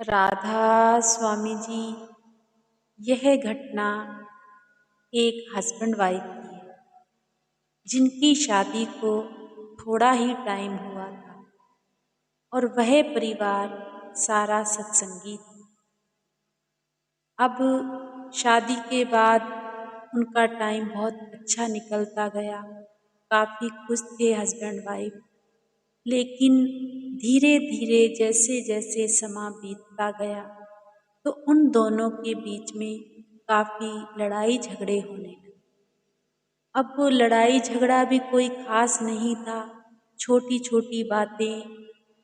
राधा स्वामी जी, यह घटना एक हस्बैंड वाइफ की है जिनकी शादी को थोड़ा ही टाइम हुआ था और वह परिवार सारा सत्संगी था। अब शादी के बाद उनका टाइम बहुत अच्छा निकलता गया, काफ़ी खुश थे हस्बैंड वाइफ। लेकिन धीरे धीरे जैसे जैसे समय बीतता गया तो उन दोनों के बीच में काफ़ी लड़ाई झगड़े होने लगे। अब वो लड़ाई झगड़ा भी कोई खास नहीं था, छोटी छोटी बातें,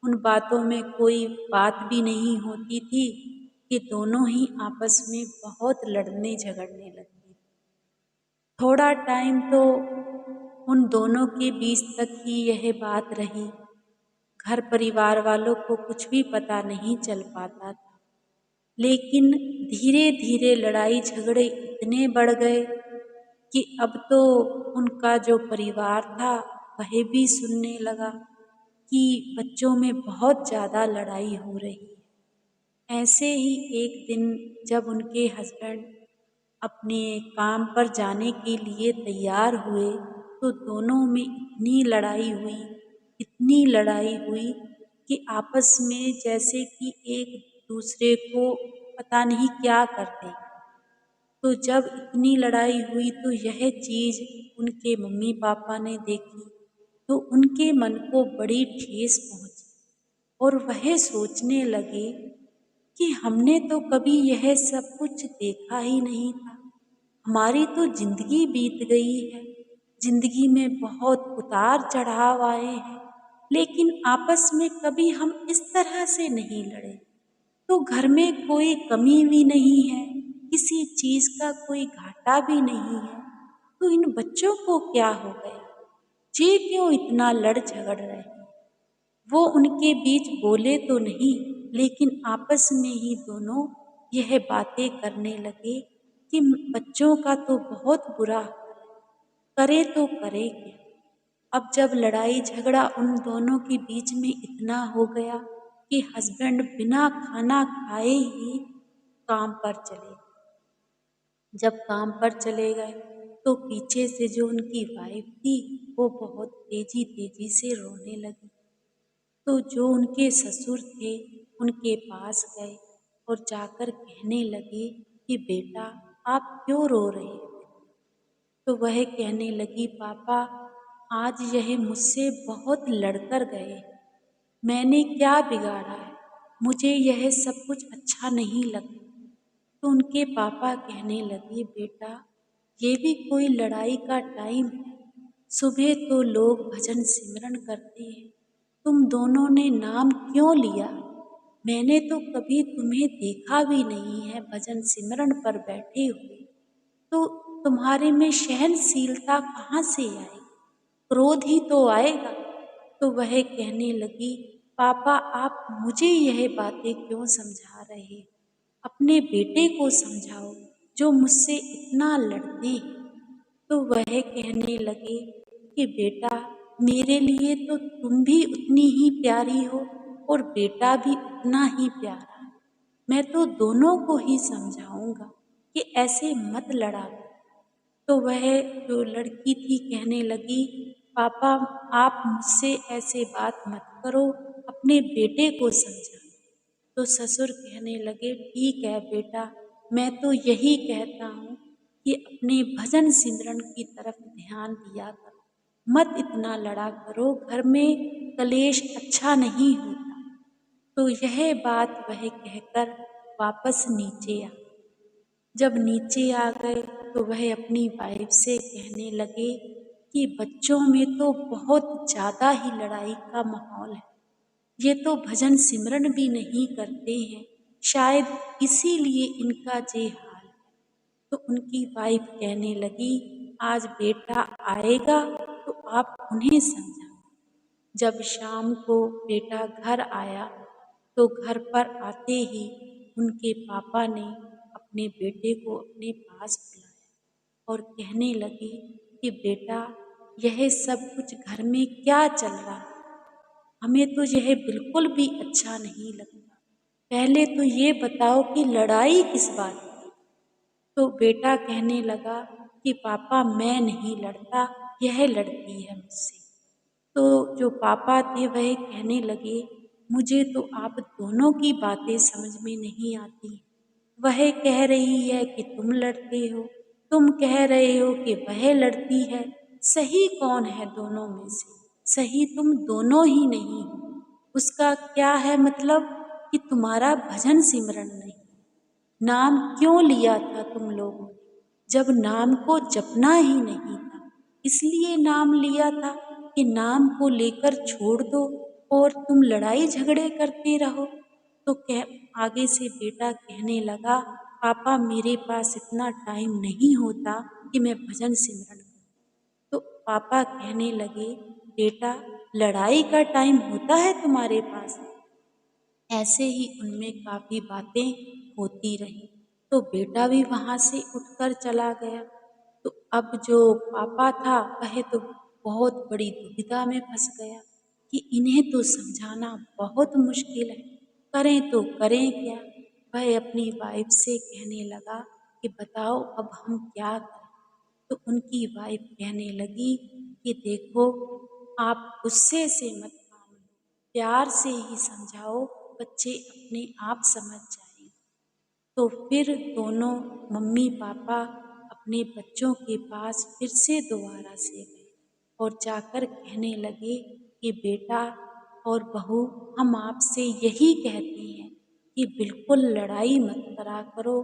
उन बातों में कोई बात भी नहीं होती थी कि दोनों ही आपस में बहुत लड़ने झगड़ने लगे। थोड़ा टाइम तो उन दोनों के बीच तक ही यह बात रही, घर परिवार वालों को कुछ भी पता नहीं चल पाता था। लेकिन धीरे धीरे लड़ाई झगड़े इतने बढ़ गए कि अब तो उनका जो परिवार था वह भी सुनने लगा कि बच्चों में बहुत ज़्यादा लड़ाई हो रही है। ऐसे ही एक दिन जब उनके हस्बैंड अपने काम पर जाने के लिए तैयार हुए तो दोनों में इतनी लड़ाई हुई कि आपस में जैसे कि एक दूसरे को पता नहीं क्या करते। तो जब इतनी लड़ाई हुई तो यह चीज़ उनके मम्मी पापा ने देखी तो उनके मन को बड़ी ठेस पहुंची और वह सोचने लगे कि हमने तो कभी यह सब कुछ देखा ही नहीं था। हमारी तो जिंदगी बीत गई है, जिंदगी में बहुत उतार चढ़ाव आए हैं, लेकिन आपस में कभी हम इस तरह से नहीं लड़े। तो घर में कोई कमी भी नहीं है, किसी चीज का कोई घाटा भी नहीं है, तो इन बच्चों को क्या हो गया, ये क्यों इतना लड़ झगड़ रहे हैं। वो उनके बीच बोले तो नहीं, लेकिन आपस में ही दोनों यह बातें करने लगे कि बच्चों का तो बहुत बुरा करे तो करे क्या। अब जब लड़ाई झगड़ा उन दोनों के बीच में इतना हो गया कि हस्बैंड बिना खाना खाए ही काम पर चले। जब काम पर चले गए तो पीछे से जो उनकी वाइफ थी वो बहुत तेजी तेजी से रोने लगी। तो जो उनके ससुर थे उनके पास गए और जाकर कहने लगे कि बेटा आप क्यों रो रहे हो। तो वह कहने लगी पापा आज यह मुझसे बहुत लड़कर गए, मैंने क्या बिगाड़ा है, मुझे यह सब कुछ अच्छा नहीं लगता। तो उनके पापा कहने लगे बेटा ये भी कोई लड़ाई का टाइम है, सुबह तो लोग भजन सिमरन करते हैं, तुम दोनों ने नाम क्यों लिया। मैंने तो कभी तुम्हें देखा भी नहीं है भजन सिमरन पर बैठे हुए, तो तुम्हारे में सहनशीलता कहाँ से आएगी, क्रोध ही तो आएगा। तो वह कहने लगी पापा आप मुझे यह बातें क्यों समझा रहे, अपने बेटे को समझाओ जो मुझसे इतना लड़ते हैं। तो वह कहने लगे कि बेटा मेरे लिए तो तुम भी उतनी ही प्यारी हो और बेटा भी उतना ही प्यारा है, मैं तो दोनों को ही समझाऊंगा कि ऐसे मत लड़ा करो। तो वह जो लड़की थी कहने लगी पापा आप मुझसे ऐसे बात मत करो, अपने बेटे को समझा। तो ससुर कहने लगे ठीक है बेटा, मैं तो यही कहता हूँ कि अपने भजन सिमरन की तरफ ध्यान दिया करो, मत इतना लड़ा करो, घर में कलेश अच्छा नहीं होता। तो यह बात वह कहकर वापस नीचे आ। जब नीचे आ गए तो वह अपनी वाइफ से कहने लगे कि बच्चों में तो बहुत ज़्यादा ही लड़ाई का माहौल है, ये तो भजन सिमरन भी नहीं करते हैं, शायद इसीलिए इनका ये हाल है। तो उनकी वाइफ कहने लगी आज बेटा आएगा तो आप उन्हें समझाओ। जब शाम को बेटा घर आया तो घर पर आते ही उनके पापा ने अपने बेटे को अपने पास बुलाया और कहने लगे कि बेटा यह सब कुछ घर में क्या चल रहा है, हमें तो यह बिल्कुल भी अच्छा नहीं लगता। पहले तो ये बताओ कि लड़ाई किस बात की? तो बेटा कहने लगा कि पापा मैं नहीं लड़ता, यह लड़ती है मुझसे। तो जो पापा थे वह कहने लगे, मुझे तो आप दोनों की बातें समझ में नहीं आती। वह कह रही है कि तुम लड़ते हो, तुम कह रहे हो कि वह लड़ती है। सही कौन है दोनों में से? सही तुम दोनों ही नहीं हो। उसका क्या है मतलब कि तुम्हारा भजन सिमरन नहीं। नाम क्यों लिया था तुम लोगों ने, जब नाम को जपना ही नहीं था? इसलिए नाम लिया था कि नाम को लेकर छोड़ दो और तुम लड़ाई झगड़े करते रहो। तो कह आगे से बेटा कहने लगा, पापा मेरे पास इतना टाइम नहीं होता कि मैं भजन सिमरन करूं। तो पापा कहने लगे, बेटा लड़ाई का टाइम होता है तुम्हारे पास? ऐसे ही उनमें काफ़ी बातें होती रहीं। तो बेटा भी वहाँ से उठकर चला गया। तो अब जो पापा था वह तो बहुत बड़ी दुविधा में फंस गया कि इन्हें तो समझाना बहुत मुश्किल है, करें तो करें क्या? वह अपनी वाइफ से कहने लगा कि बताओ अब हम क्या करें? तो उनकी वाइफ कहने लगी कि देखो, आप गुस्से से मत काम लो, प्यार से ही समझाओ, बच्चे अपने आप समझ जाएंगे। तो फिर दोनों मम्मी पापा अपने बच्चों के पास फिर से दोबारा से गए और जाकर कहने लगे कि बेटा और बहू, हम आपसे यही कहते हैं कि बिल्कुल लड़ाई मत करा करो,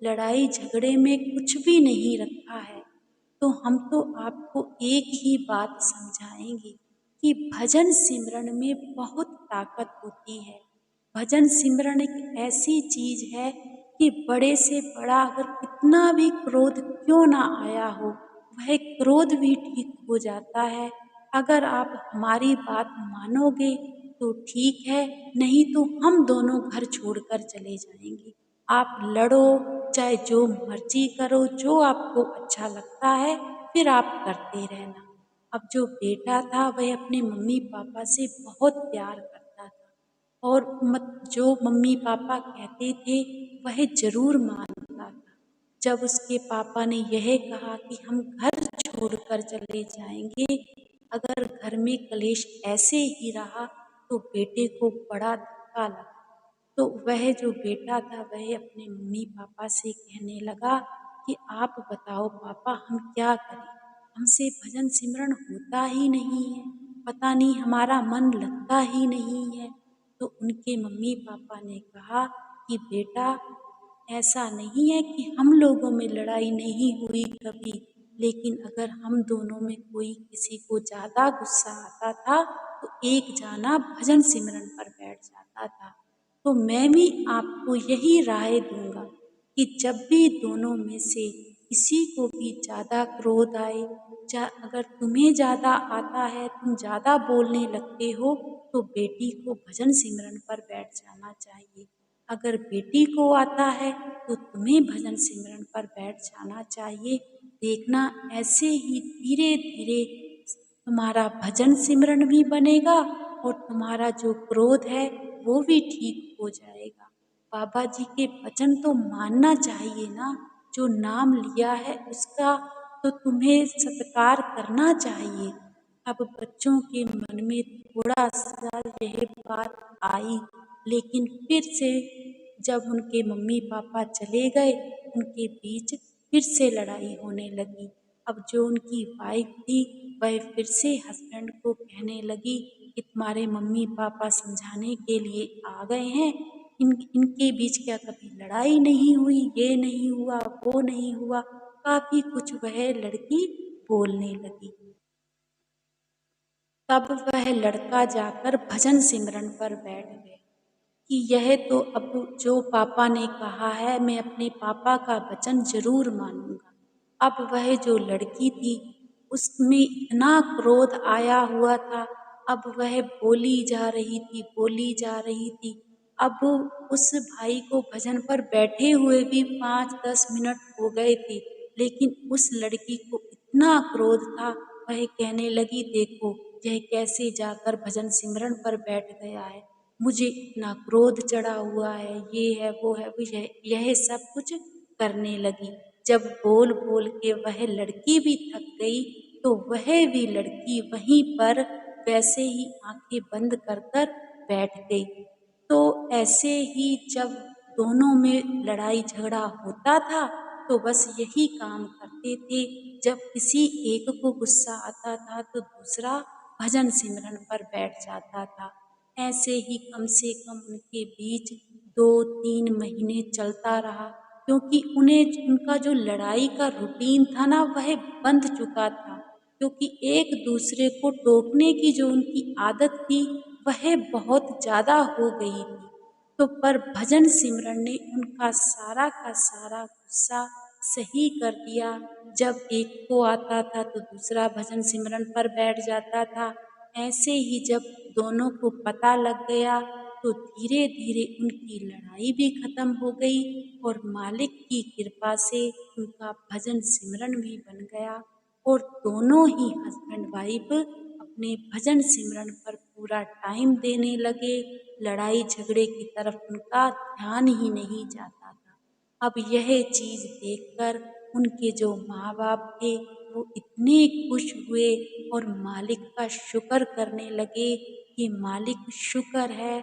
लड़ाई झगड़े में कुछ भी नहीं रखा है। तो हम तो आपको एक ही बात समझाएंगे कि भजन सिमरन में बहुत ताकत होती है। भजन सिमरन एक ऐसी चीज है कि बड़े से बड़ा अगर कितना भी क्रोध क्यों ना आया हो, वह क्रोध भी ठीक हो जाता है। अगर आप हमारी बात मानोगे तो ठीक है, नहीं तो हम दोनों घर छोड़कर चले जाएंगे। आप लड़ो, चाहे जो मर्जी करो, जो आपको अच्छा लगता है फिर आप करते रहना। अब जो बेटा था वह अपने मम्मी पापा से बहुत प्यार करता था और जो मम्मी पापा कहते थे वह जरूर मानता था। जब उसके पापा ने यह कहा कि हम घर छोड़कर चले जाएंगे, अगर घर में कलेश ऐसे ही रहा तो बेटे को बड़ा धक्का लगा। तो वह जो बेटा था वह अपने मम्मी पापा से कहने लगा कि आप बताओ पापा हम क्या करें? हमसे भजन सिमरन होता ही नहीं है, पता नहीं हमारा मन लगता ही नहीं है। तो उनके मम्मी पापा ने कहा कि बेटा ऐसा नहीं है कि हम लोगों में लड़ाई नहीं हुई कभी, लेकिन अगर हम दोनों में कोई किसी को ज़्यादा गुस्सा आता था तो एक जाना भजन सिमरन पर बैठ जाता था। तो मैं भी आपको यही राय दूंगा कि जब भी दोनों में से किसी को भी ज़्यादा क्रोध आए, अगर तुम्हें ज़्यादा आता है, तुम ज़्यादा बोलने लगते हो, तो बेटी को भजन सिमरन पर बैठ जाना चाहिए। अगर बेटी को आता है तो तुम्हें भजन सिमरन पर बैठ जाना चाहिए। देखना ऐसे ही धीरे धीरे तुम्हारा भजन सिमरन भी बनेगा और तुम्हारा जो क्रोध है वो भी ठीक हो जाएगा। बाबा जी के वचन तो मानना चाहिए ना, जो नाम लिया है उसका तो तुम्हें सत्कार करना चाहिए। अब बच्चों के मन में थोड़ा सा यह बात आई, लेकिन फिर से जब उनके मम्मी पापा चले गए, उनके बीच फिर से लड़ाई होने लगी। अब जो उनकी वाइफ थी वह फिर से हस्बैंड को कहने लगी कि तुम्हारे मम्मी पापा समझाने के लिए आ गए हैं, इनके बीच क्या कभी लड़ाई नहीं हुई, ये नहीं हुआ, वो नहीं हुआ। काफी कुछ वह लड़की बोलने लगी। तब वह लड़का जाकर भजन सिमरन पर बैठ गया कि यह तो अब जो पापा ने कहा है मैं अपने पापा का वचन जरूर मानूंगा। अब वह जो लड़की थी उसमें इतना क्रोध आया हुआ था, अब वह बोली जा रही थी, बोली जा रही थी। अब उस भाई को भजन पर बैठे हुए भी 5-10 मिनट हो गए थे, लेकिन उस लड़की को इतना क्रोध था, वह कहने लगी देखो यह कैसे जाकर भजन सिमरन पर बैठ गया है। मुझे इतना क्रोध चढ़ा हुआ है, ये है, वो है, यह सब कुछ करने लगी। जब बोल-बोल के वह लड़की भी थक गई, तो वह भी लड़की वहीं पर वैसे ही आँखें बंद कर कर बैठ गई। तो ऐसे ही जब दोनों में लड़ाई झगड़ा होता था, तो बस यही काम करते थे। जब किसी एक को गुस्सा आता था, तो दूसरा भजन सिमरन पर बैठ जाता था। ऐसे ही कम से कम उनके बीच 2-3 महीने चलता रहा, क्योंकि उन्हें उनका जो लड़ाई का रूटीन था ना, वह बंध चुका था। क्योंकि एक दूसरे को टोकने की जो उनकी आदत थी, वह बहुत ज़्यादा हो गई थी। तो पर भजन सिमरन ने उनका सारा का सारा गुस्सा सही कर दिया। जब एक को आता था, तो दूसरा भजन सिमरन पर बैठ जाता था। ऐसे ही जब दोनों को पता लग गया, तो धीरे-धीरे उनकी लड़ाई भी खत्म हो गई और मालिक की कृपा से उनका भजन सिमरन भी बन गया और दोनों ही हस्बैंड वाइफ अपने भजन सिमरन पर पूरा टाइम देने लगे। लड़ाई झगड़े की तरफ उनका ध्यान ही नहीं जाता था। अब यह चीज़ देखकर उनके जो माँ-बाप थे, वो इतने खुश हुए और मालिक का शुक्र करने लगे कि मालिक शुक्र है,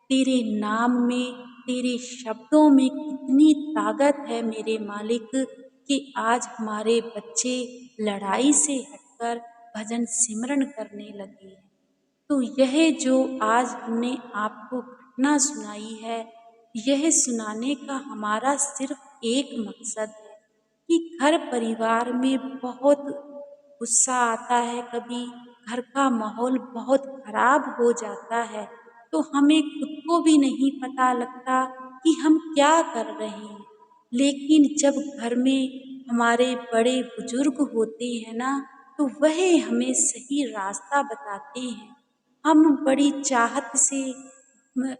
तेरे नाम में, तेरे शब्दों में कितनी ताकत है मेरे मालिक कि आज हमारे बच्चे लड़ाई से हटकर भजन सिमरन करने लगे हैं। तो यह जो आज हमने आपको घटना सुनाई है, यह सुनाने का हमारा सिर्फ एक मकसद है कि घर परिवार में बहुत गुस्सा आता है, कभी घर का माहौल बहुत खराब हो जाता है, तो हमें खुद को भी नहीं पता लगता कि हम क्या कर रहे हैं। लेकिन जब घर में हमारे बड़े बुजुर्ग होते हैं ना, तो वह हमें सही रास्ता बताते हैं। हम बड़ी चाहत से म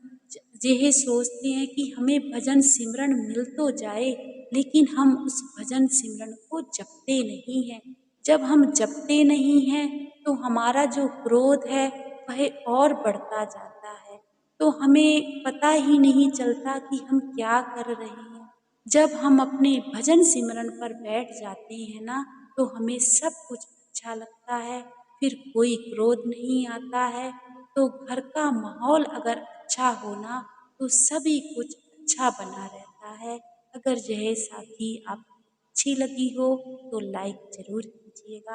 यह सोचते हैं कि हमें भजन सिमरन मिल तो जाए, लेकिन हम उस भजन सिमरन को जपते नहीं हैं। जब हम जपते नहीं हैं, तो हमारा जो क्रोध है, वह और बढ़ता जाता है। तो हमें पता ही नहीं चलता कि हम क्या कर रहे हैं। जब हम अपने भजन सिमरन पर बैठ जाते हैं ना, तो हमें सब कुछ अच्छा लगता है, फिर कोई क्रोध नहीं आता है। तो घर का माहौल अगर अच्छा हो ना, तो सभी कुछ अच्छा बना रहता है। अगर यह साथी आपको अच्छी लगी हो, तो लाइक ज़रूर कीजिएगा।